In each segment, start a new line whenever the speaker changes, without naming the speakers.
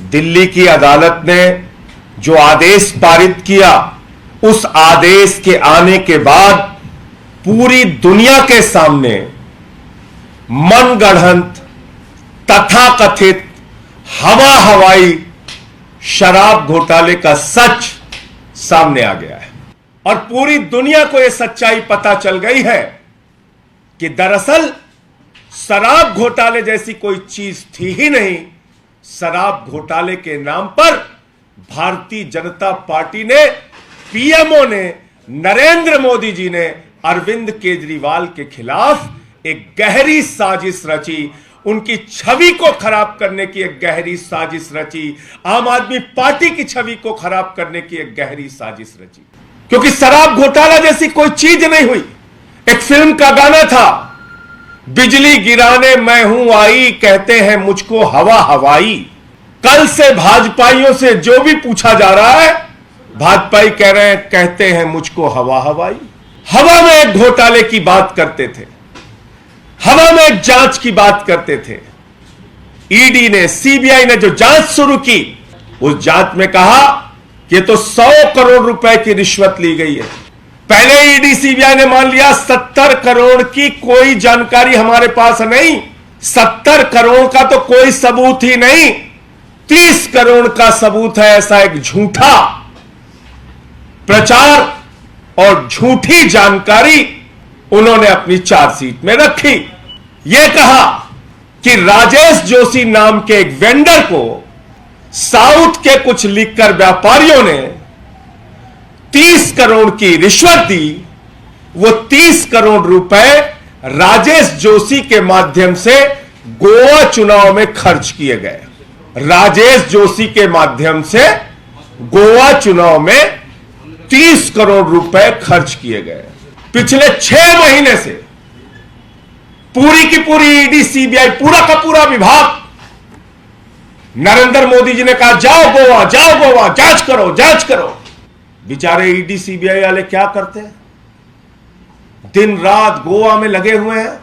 दिल्ली की अदालत ने जो आदेश पारित किया, उस आदेश के आने के बाद पूरी दुनिया के सामने मनगढ़ंत तथाकथित हवा हवाई शराब घोटाले का सच सामने आ गया है और पूरी दुनिया को यह सच्चाई पता चल गई है कि दरअसल शराब घोटाले जैसी कोई चीज थी ही नहीं। शराब घोटाले के नाम पर भारतीय जनता पार्टी ने, पीएमओ ने, नरेंद्र मोदी जी ने अरविंद केजरीवाल के खिलाफ एक गहरी साजिश रची, उनकी छवि को खराब करने की एक गहरी साजिश रची, आम आदमी पार्टी की छवि को खराब करने की एक गहरी साजिश रची। क्योंकि शराब घोटाला जैसी कोई चीज नहीं हुई। एक फिल्म का गाना था, बिजली गिराने मैं हूं आई, कहते हैं मुझको हवा हवाई। कल से भाजपाइयों से जो भी पूछा जा रहा है, भाजपाई कह रहे हैं, कहते हैं मुझको हवा हवाई। हवा में एक घोटाले की बात करते थे, हवा में एक जांच की बात करते थे। ईडी ने, सीबीआई ने जो जांच शुरू की, उस जांच में कहा कि ये तो 100 करोड़ रुपए की रिश्वत ली गई है। पहले ईडी सीबीआई ने मान लिया 70 करोड़ की कोई जानकारी हमारे पास नहीं, 70 करोड़ का तो कोई सबूत ही नहीं, 30 करोड़ का सबूत है। ऐसा एक झूठा प्रचार और झूठी जानकारी उन्होंने अपनी चार्जशीट में रखी। यह कहा कि राजेश जोशी नाम के एक वेंडर को साउथ के कुछ लिकर व्यापारियों ने 30 करोड़ की रिश्वत दी। वो 30 करोड़ रुपए राजेश जोशी के माध्यम से गोवा चुनाव में खर्च किए गए। राजेश जोशी के माध्यम से गोवा चुनाव में 30 करोड़ रुपए खर्च किए गए। पिछले 6 महीने से पूरी की पूरी ईडी सीबीआई, पूरा का पूरा विभाग, नरेंद्र मोदी जी ने कहा जाओ गोवा, जाओ गोवा, जांच करो, जांच करो। बेचारे ईडी सीबीआई वाले क्या करते हैं? दिन रात गोवा में लगे हुए हैं।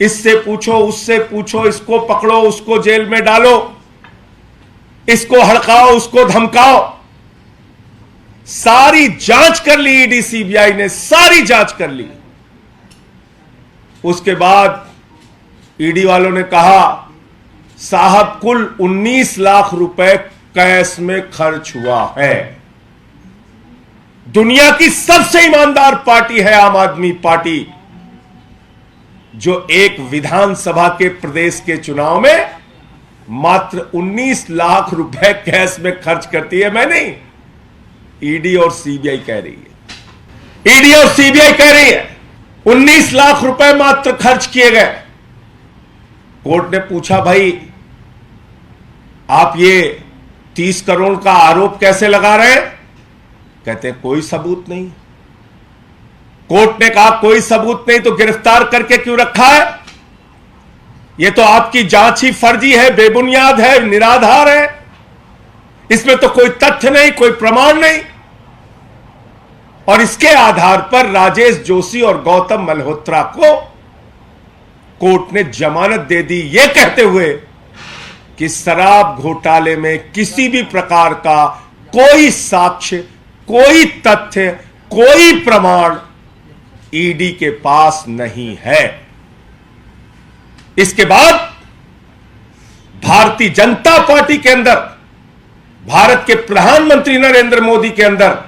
इससे पूछो, उससे पूछो, इसको पकड़ो, उसको जेल में डालो, इसको हड़काओ, उसको धमकाओ। सारी जांच कर ली ईडी सीबीआई ने, सारी जांच कर ली। उसके बाद ईडी वालों ने कहा साहब कुल 19 लाख रुपए कैश में खर्च हुआ है। दुनिया की सबसे ईमानदार पार्टी है आम आदमी पार्टी, जो एक विधानसभा के प्रदेश के चुनाव में मात्र 19 लाख रुपए कैश में खर्च करती है। मैं नहीं, ईडी और सीबीआई कह रही है। ईडी और सीबीआई कह रही है 19 लाख रुपए मात्र खर्च किए गए। कोर्ट ने पूछा भाई आप ये 30 करोड़ का आरोप कैसे लगा रहे हैं? कहते हैं कोई सबूत नहीं। कोर्ट ने कहा कोई सबूत नहीं तो गिरफ्तार करके क्यों रखा है? यह तो आपकी जांच ही फर्जी है, बेबुनियाद है, निराधार है, इसमें तो कोई तथ्य नहीं, कोई प्रमाण नहीं। और इसके आधार पर राजेश जोशी और गौतम मल्होत्रा को कोर्ट ने जमानत दे दी, यह कहते हुए कि शराब घोटाले में किसी भी प्रकार का कोई साक्ष्य, कोई तथ्य, कोई प्रमाण ईडी के पास नहीं है। इसके बाद भारतीय जनता पार्टी के अंदर, भारत के प्रधानमंत्री नरेंद्र मोदी के अंदर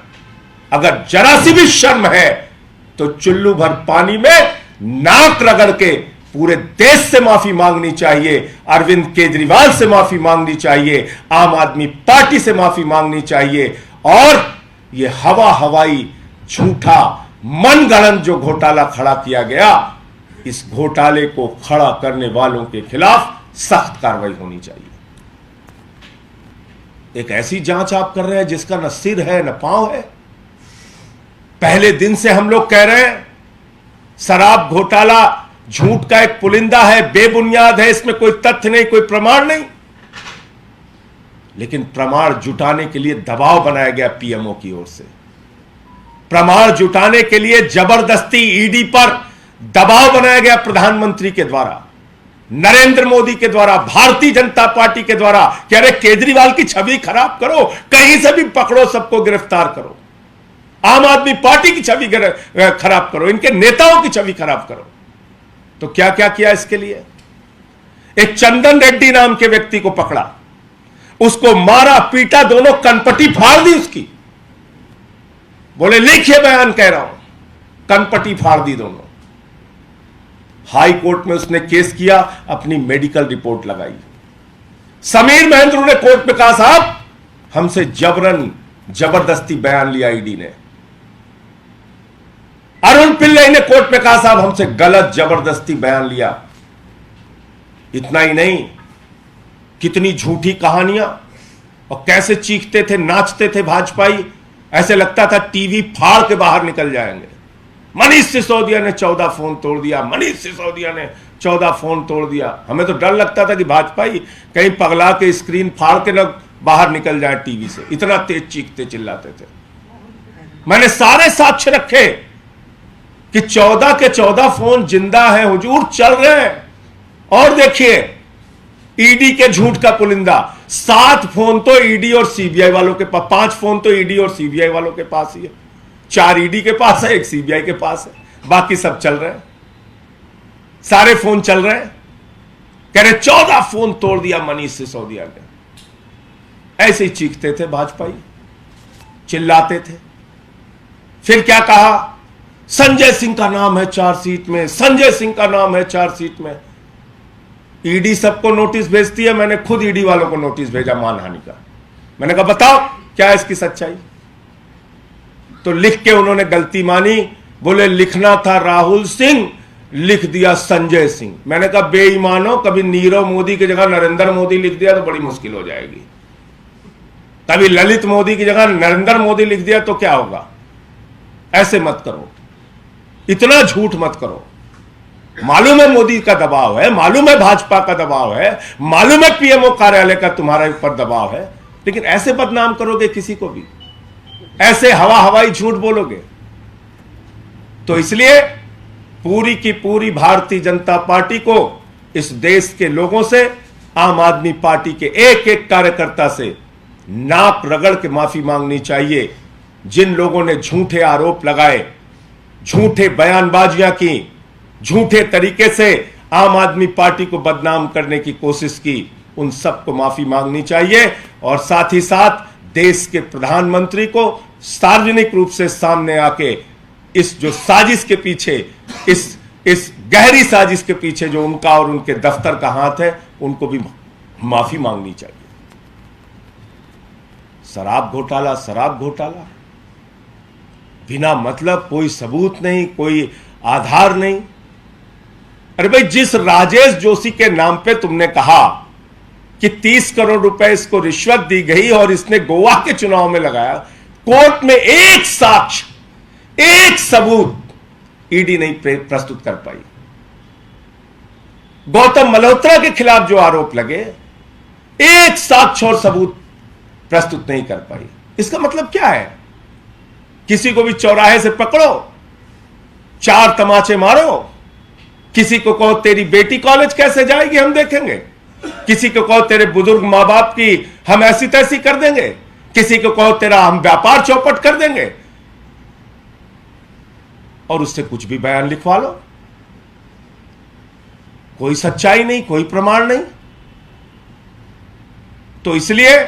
अगर जरा सी भी शर्म है तो चुल्लू भर पानी में नाक रगड़ के पूरे देश से माफी मांगनी चाहिए, अरविंद केजरीवाल से माफी मांगनी चाहिए, आम आदमी पार्टी से माफी मांगनी चाहिए। और यह हवा हवाई झूठा मनगढ़ंत जो घोटाला खड़ा किया गया, इस घोटाले को खड़ा करने वालों के खिलाफ सख्त कार्रवाई होनी चाहिए। एक ऐसी जांच आप कर रहे हैं जिसका न सिर है न पांव है। पहले दिन से हम लोग कह रहे हैं शराब घोटाला झूठ का एक पुलिंदा है, बेबुनियाद है, इसमें कोई तथ्य नहीं, कोई प्रमाण नहीं। लेकिन प्रमाण जुटाने के लिए दबाव बनाया गया पीएमओ की ओर से। प्रमाण जुटाने के लिए जबरदस्ती ईडी पर दबाव बनाया गया प्रधानमंत्री के द्वारा। नरेंद्र मोदी के द्वारा, भारतीय जनता पार्टी के द्वारा कह रहे केजरीवाल की छवि खराब करो, कहीं से भी पकड़ो, सबको गिरफ्तार करो, आम आदमी पार्टी की छवि खराब करो, इनके नेताओं की छवि खराब करो। तो क्या क्या किया इसके लिए? एक चंदन रेड्डी नाम के व्यक्ति को पकड़ा, उसको मारा पीटा, दोनों कनपटी फाड़ दी उसकी, बोले लिखिए बयान कह रहा हूं, कनपटी फाड़ दी दोनों। हाई कोर्ट में उसने केस किया, अपनी मेडिकल रिपोर्ट लगाई। समीर महेंद्र ने कोर्ट में कहा साहब हमसे जबरदस्ती बयान लिया ईडी ने। अरुण पिल्लई ने कोर्ट में कहा साहब हमसे गलत जबरदस्ती बयान लिया। इतना ही नहीं, कितनी झूठी कहानियां, और कैसे चीखते थे, नाचते थे भाजपाई, ऐसे लगता था टीवी फाड़ के बाहर निकल जाएंगे। मनीष सिसोदिया ने 14 फोन तोड़ दिया, मनीष सिसोदिया ने 14 फोन तोड़ दिया। हमें तो डर लगता था कि भाजपाई कहीं पगला के स्क्रीन फाड़ के न बाहर निकल जाए टीवी से, इतना तेज चीखते चिल्लाते थे। मैंने सारे साक्ष्य रखे कि 14 के 14 फोन जिंदा हैं हुजूर, चल रहे हैं। और देखिए ईडी के झूठ का पुलिंदा, 7 फोन तो ईडी और सीबीआई वालों के पास, 5 फोन तो ईडी और सीबीआई वालों के पास ही है, 4 ईडी के पास है, 1 सीबीआई के पास है, बाकी सब चल रहे हैं, सारे फोन चल रहे हैं। कह रहे 14 फोन तोड़ दिया मनीष सिसोदिया ने। ऐसे ही चीखते थे भाजपाई, चिल्लाते थे। फिर क्या कहा, संजय सिंह का नाम है चार्जशीट में, संजय सिंह का नाम है चार्जशीट में। ईडी सबको नोटिस भेजती है, मैंने खुद ईडी वालों को नोटिस भेजा मानहानि का। मैंने कहा बताओ क्या है इसकी सच्चाई। तो लिख के उन्होंने गलती मानी, बोले लिखना था राहुल सिंह, लिख दिया संजय सिंह। मैंने कहा बेईमानो, कभी नीरव मोदी की जगह नरेंद्र मोदी लिख दिया तो बड़ी मुश्किल हो जाएगी, कभी ललित मोदी की जगह नरेंद्र मोदी लिख दिया तो क्या होगा। ऐसे मत करो, इतना झूठ मत करो। मालूम है मोदी का दबाव है, मालूम है भाजपा का दबाव है, मालूम है पीएमओ कार्यालय का तुम्हारे ऊपर दबाव है, लेकिन ऐसे बदनाम करोगे किसी को भी, ऐसे हवाई झूठ बोलोगे। तो इसलिए पूरी की पूरी भारतीय जनता पार्टी को इस देश के लोगों से, आम आदमी पार्टी के एक एक कार्यकर्ता से नाक रगड़ के माफी मांगनी चाहिए। जिन लोगों ने झूठे आरोप लगाए, झूठे बयानबाजियां की, झूठे तरीके से आम आदमी पार्टी को बदनाम करने की कोशिश की, उन सबको माफी मांगनी चाहिए। और साथ ही साथ देश के प्रधानमंत्री को सार्वजनिक रूप से सामने आके इस जो साजिश के पीछे, इस गहरी साजिश के पीछे जो उनका और उनके दफ्तर का हाथ है, उनको भी माफी मांगनी चाहिए। शराब घोटाला, शराब घोटाला, बिना मतलब, कोई सबूत नहीं, कोई आधार नहीं। अरे भाई, जिस राजेश जोशी के नाम पे तुमने कहा कि 30 करोड़ रुपए इसको रिश्वत दी गई और इसने गोवा के चुनाव में लगाया, कोर्ट में एक साक्ष्य, एक सबूत ईडी नहीं प्रस्तुत कर पाई। गौतम मल्होत्रा के खिलाफ जो आरोप लगे, एक साक्ष्य और सबूत प्रस्तुत नहीं कर पाई। इसका मतलब क्या है? किसी को भी चौराहे से पकड़ो, 4 तमाचे मारो, किसी को कहो तेरी बेटी कॉलेज कैसे जाएगी हम देखेंगे, किसी को कहो तेरे बुजुर्ग मां बाप की हम ऐसी तैसी कर देंगे, किसी को कहो तेरा हम व्यापार चौपट कर देंगे, और उससे कुछ भी बयान लिखवा लो। कोई सच्चाई नहीं, कोई प्रमाण नहीं। तो इसलिए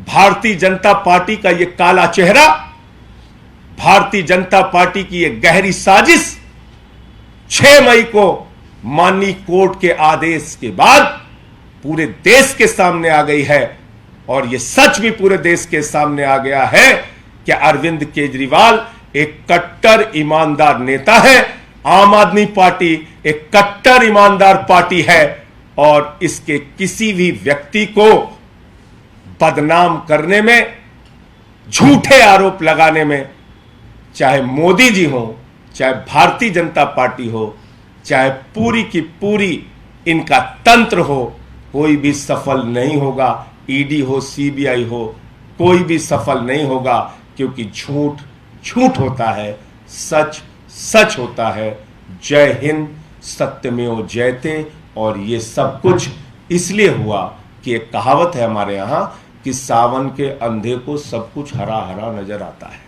भारतीय जनता पार्टी का यह काला चेहरा, भारतीय जनता पार्टी की यह गहरी साजिश 6 मई को माननीय कोर्ट के आदेश के बाद पूरे देश के सामने आ गई है। और यह सच भी पूरे देश के सामने आ गया है कि अरविंद केजरीवाल एक कट्टर ईमानदार नेता है, आम आदमी पार्टी एक कट्टर ईमानदार पार्टी है, और इसके किसी भी व्यक्ति को बदनाम करने में, झूठे आरोप लगाने में, चाहे मोदी जी हो, चाहे भारतीय जनता पार्टी हो, चाहे पूरी की पूरी इनका तंत्र हो, कोई भी सफल नहीं होगा। ईडी हो, सीबीआई हो, कोई भी सफल नहीं होगा, क्योंकि झूठ झूठ होता है, सच सच होता है। जय हिंद, सत्यमेव जयते। और ये सब कुछ इसलिए हुआ कि एक कहावत है हमारे यहां कि सावन के अंधे को सब कुछ हरा हरा नजर आता है।